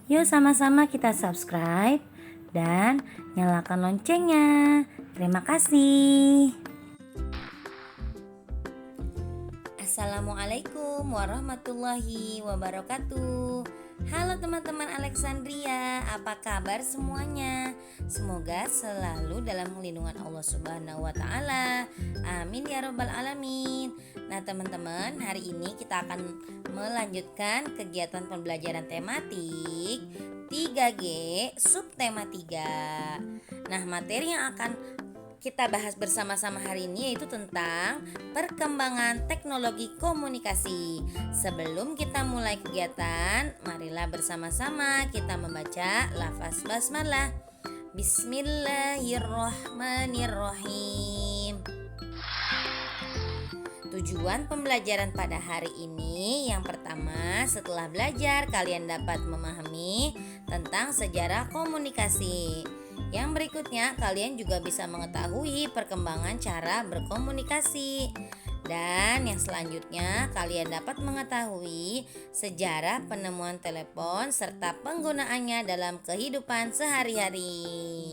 Yuk sama-sama kita subscribe dan nyalakan loncengnya. Terima kasih. Assalamualaikum warahmatullahi wabarakatuh. Halo teman-teman Alexandria, apa kabar semuanya? Semoga selalu dalam lindungan Allah Subhanahu wa taala. Amin ya rabbal alamin. Nah, teman-teman, hari ini kita akan melanjutkan kegiatan pembelajaran tematik 3G subtema 3. Nah, materi yang akan kita bahas bersama-sama hari ini yaitu tentang perkembangan teknologi komunikasi. Sebelum kita mulai kegiatan, marilah bersama-sama kita membaca lafaz basmalah. Bismillahirrahmanirrahim. Tujuan pembelajaran pada hari ini, yang pertama, setelah belajar kalian dapat memahami tentang sejarah komunikasi. Yang berikutnya, kalian juga bisa mengetahui perkembangan cara berkomunikasi. Dan yang selanjutnya, kalian dapat mengetahui sejarah penemuan telepon serta penggunaannya dalam kehidupan sehari-hari.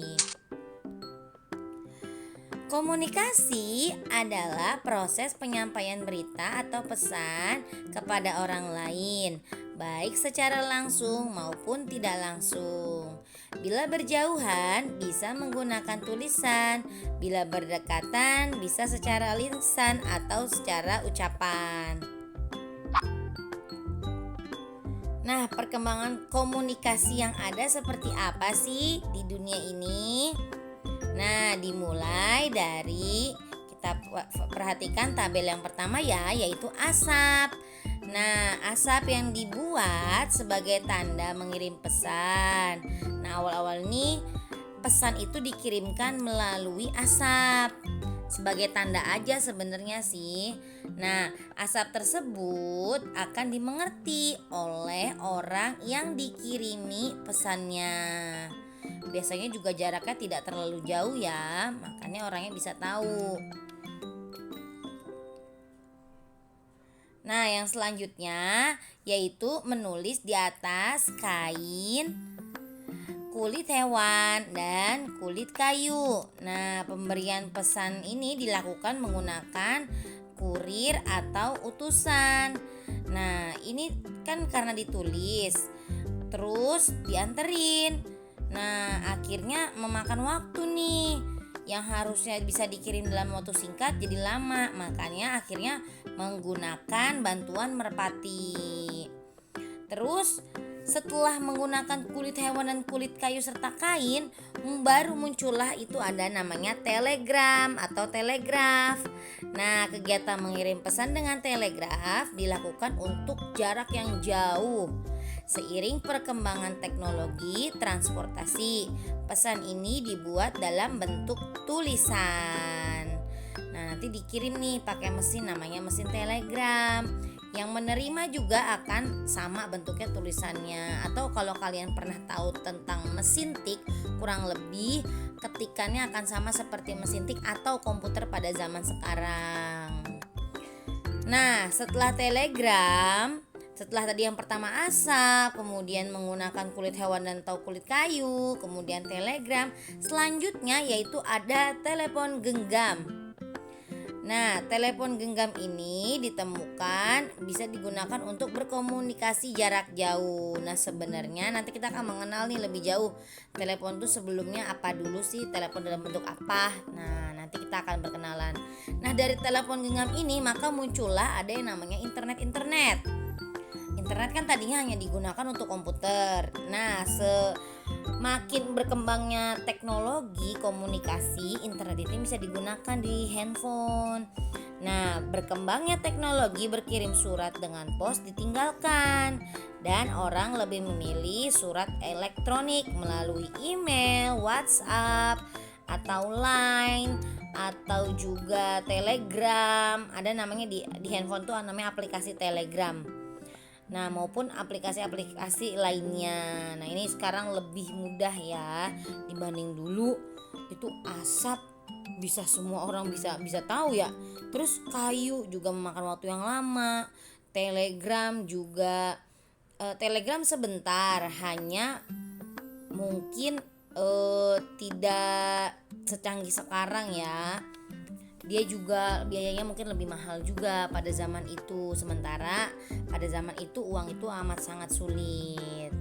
Komunikasi adalah proses penyampaian berita atau pesan kepada orang lain, baik secara langsung maupun tidak langsung. Bila berjauhan, bisa menggunakan tulisan. Bila berdekatan, bisa secara lisan atau secara ucapan. Nah, perkembangan komunikasi yang ada seperti apa sih di dunia ini? Nah, dimulai dari kita perhatikan tabel yang pertama ya, yaitu asap. Nah, asap yang dibuat sebagai tanda mengirim pesan. Nah, awal-awal nih pesan itu dikirimkan melalui asap. Sebagai tanda aja sebenarnya sih. Nah, asap tersebut akan dimengerti oleh orang yang dikirimi pesannya. Biasanya juga jaraknya tidak terlalu jauh ya, makanya orangnya bisa tahu. Nah, yang selanjutnya yaitu menulis di atas kain, kulit hewan, dan kulit kayu. Nah, pemberian pesan ini dilakukan menggunakan kurir atau utusan. Nah, ini kan karena ditulis, terus dianterin. Nah, akhirnya memakan waktu nih. Yang harusnya bisa dikirim dalam waktu singkat jadi lama. Makanya akhirnya menggunakan bantuan merpati. Terus setelah menggunakan kulit hewan dan kulit kayu serta kain, baru muncullah itu ada namanya telegram atau telegraf. Nah, kegiatan mengirim pesan dengan telegraf dilakukan untuk jarak yang jauh. Seiring perkembangan teknologi transportasi, pesan ini dibuat dalam bentuk tulisan. Nah, nanti dikirim nih pakai mesin namanya mesin telegram. Yang menerima juga akan sama bentuknya tulisannya. Atau kalau kalian pernah tahu tentang mesin tik, kurang lebih ketikannya akan sama seperti mesin tik atau komputer pada zaman sekarang. Nah, setelah telegram, setelah tadi yang pertama asap, kemudian menggunakan kulit hewan dan atau kulit kayu, kemudian telegram, selanjutnya yaitu ada telepon genggam. Nah, telepon genggam ini ditemukan bisa digunakan untuk berkomunikasi jarak jauh. Nah, sebenarnya nanti kita akan mengenal nih lebih jauh. Telepon itu sebelumnya apa dulu sih? Telepon dalam bentuk apa? Nah, nanti kita akan berkenalan. Nah, dari telepon genggam ini maka muncullah ada yang namanya internet. Internet kan tadinya hanya digunakan untuk komputer. Nah, semakin berkembangnya teknologi komunikasi, internet itu bisa digunakan di handphone. Nah, berkembangnya teknologi berkirim surat dengan pos ditinggalkan, dan orang lebih memilih surat elektronik melalui email, WhatsApp, atau Line, atau juga Telegram. Ada namanya di handphone tuh namanya aplikasi Telegram. Nah, maupun aplikasi-aplikasi lainnya. Nah, ini sekarang lebih mudah ya dibanding dulu. Itu asap bisa semua orang bisa tahu ya. Terus kayu juga memakan waktu yang lama. Telegram juga Telegram sebentar, hanya mungkin tidak secanggih sekarang ya. Dia juga biayanya mungkin lebih mahal juga pada zaman itu. Sementara pada zaman itu uang itu amat sangat sulit.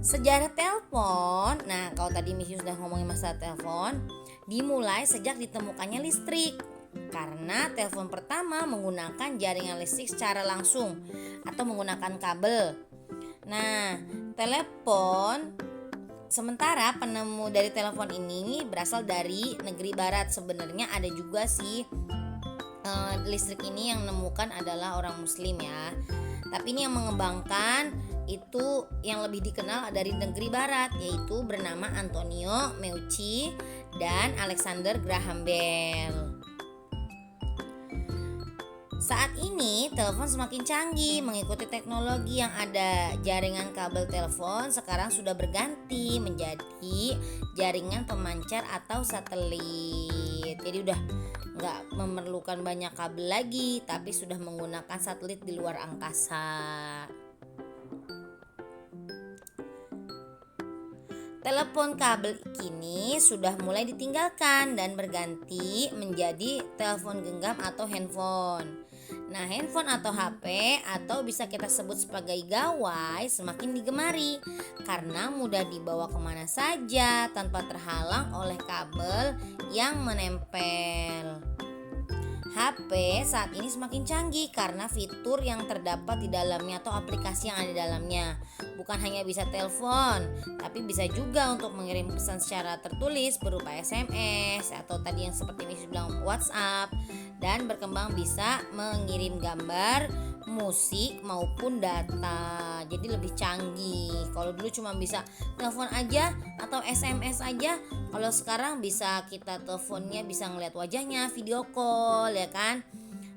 Sejarah telepon. Nah, kalau tadi Miss Yu sudah ngomongin masalah telepon, dimulai sejak ditemukannya listrik. Karena telepon pertama menggunakan jaringan listrik secara langsung atau menggunakan kabel. Nah, telepon sementara penemu dari telepon ini berasal dari negeri barat. Sebenarnya ada juga sih listrik ini yang menemukan adalah orang muslim ya. Tapi ini yang mengembangkan itu yang lebih dikenal dari negeri barat, yaitu bernama Antonio Meucci dan Alexander Graham Bell. Saat ini telepon semakin canggih mengikuti teknologi yang ada. Jaringan kabel telepon sekarang sudah berganti menjadi jaringan pemancar atau satelit. Jadi udah nggak memerlukan banyak kabel lagi, tapi sudah menggunakan satelit di luar angkasa. Telepon kabel kini sudah mulai ditinggalkan dan berganti menjadi telepon genggam atau handphone. Nah, handphone atau HP atau bisa kita sebut sebagai gawai semakin digemari karena mudah dibawa kemana saja tanpa terhalang oleh kabel yang menempel. HP saat ini semakin canggih karena fitur yang terdapat di dalamnya atau aplikasi yang ada di dalamnya. Bukan hanya bisa telepon, tapi bisa juga untuk mengirim pesan secara tertulis berupa SMS atau tadi yang seperti Miss bilang WhatsApp, dan berkembang bisa mengirim gambar, musik maupun data. Jadi lebih canggih. Kalau dulu cuma bisa telepon aja atau SMS aja, kalau sekarang bisa kita teleponnya bisa ngeliat wajahnya, video call ya kan,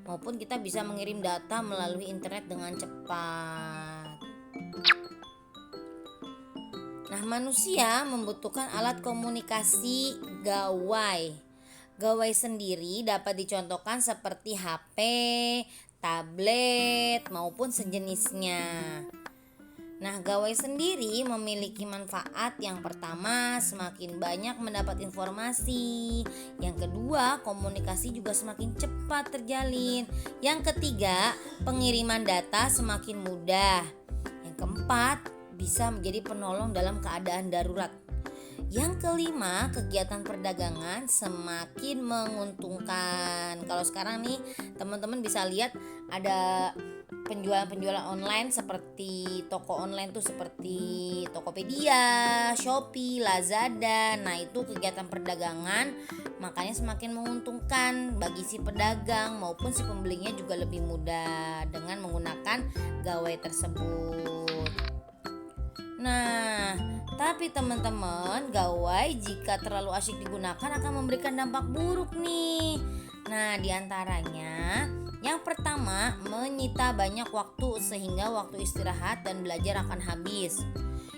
maupun kita bisa mengirim data melalui internet dengan cepat. Nah, manusia membutuhkan alat komunikasi gawai. Gawai sendiri dapat dicontohkan seperti HP, tablet maupun sejenisnya. Nah, gawai sendiri memiliki manfaat. Yang pertama, semakin banyak mendapat informasi. Yang kedua, komunikasi juga semakin cepat terjalin. Yang ketiga, pengiriman data semakin mudah. Yang keempat, bisa menjadi penolong dalam keadaan darurat. Yang kelima, kegiatan perdagangan semakin menguntungkan. Kalau sekarang nih teman-teman bisa lihat ada penjualan online seperti toko online tuh seperti Tokopedia, Shopee, Lazada. Nah, itu kegiatan perdagangan makanya semakin menguntungkan bagi si pedagang maupun si pembelinya juga lebih mudah dengan menggunakan gawai tersebut. Nah, tapi teman-teman, gawai jika terlalu asyik digunakan akan memberikan dampak buruk nih. Nah, diantaranya yang pertama, menyita banyak waktu sehingga waktu istirahat dan belajar akan habis.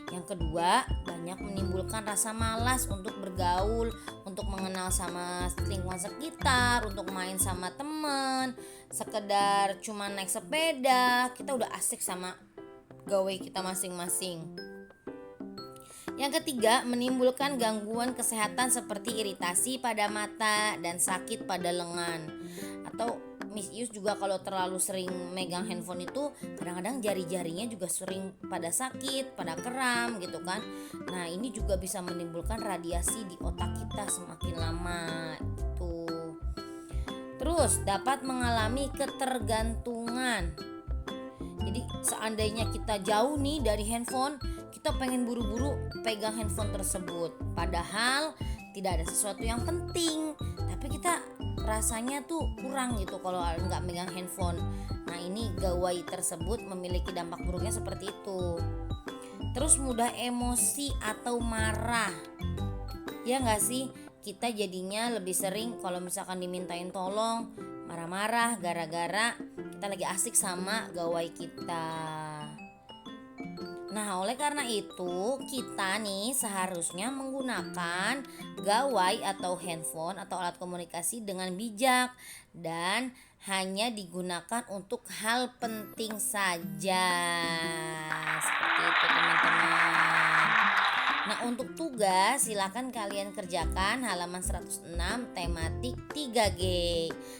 Yang kedua, banyak menimbulkan rasa malas untuk bergaul, untuk mengenal sama lingkungan sekitar, untuk main sama teman, sekedar cuma naik sepeda, kita udah asik sama gawai kita masing-masing. Yang ketiga, menimbulkan gangguan kesehatan seperti iritasi pada mata dan sakit pada lengan. Atau Miss Yus juga kalau terlalu sering megang handphone itu kadang-kadang jari-jarinya juga sering pada sakit, pada kram gitu kan. Nah, ini juga bisa menimbulkan radiasi di otak kita semakin lama gitu. Terus dapat mengalami ketergantungan. Jadi seandainya kita jauh nih dari handphone, kita pengen buru-buru pegang handphone tersebut, padahal tidak ada sesuatu yang penting, tapi kita rasanya tuh kurang gitu kalau nggak megang handphone. Nah, ini gawai tersebut memiliki dampak buruknya seperti itu. Terus mudah emosi atau marah, ya nggak sih? Kita jadinya lebih sering kalau misalkan dimintain tolong marah-marah gara-gara kita lagi asik sama gawai kita. Nah, oleh karena itu, kita nih seharusnya menggunakan gawai atau handphone atau alat komunikasi dengan bijak dan hanya digunakan untuk hal penting saja. Seperti itu, teman-teman. Nah, untuk tugas silakan kalian kerjakan halaman 106 tematik 3G.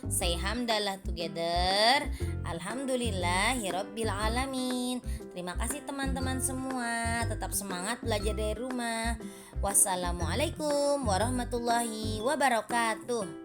Say hamdalah together. Alhamdulillahirabbil alamin. Terima kasih teman-teman semua. Tetap semangat belajar dari rumah. Wassalamualaikum warahmatullahi wabarakatuh.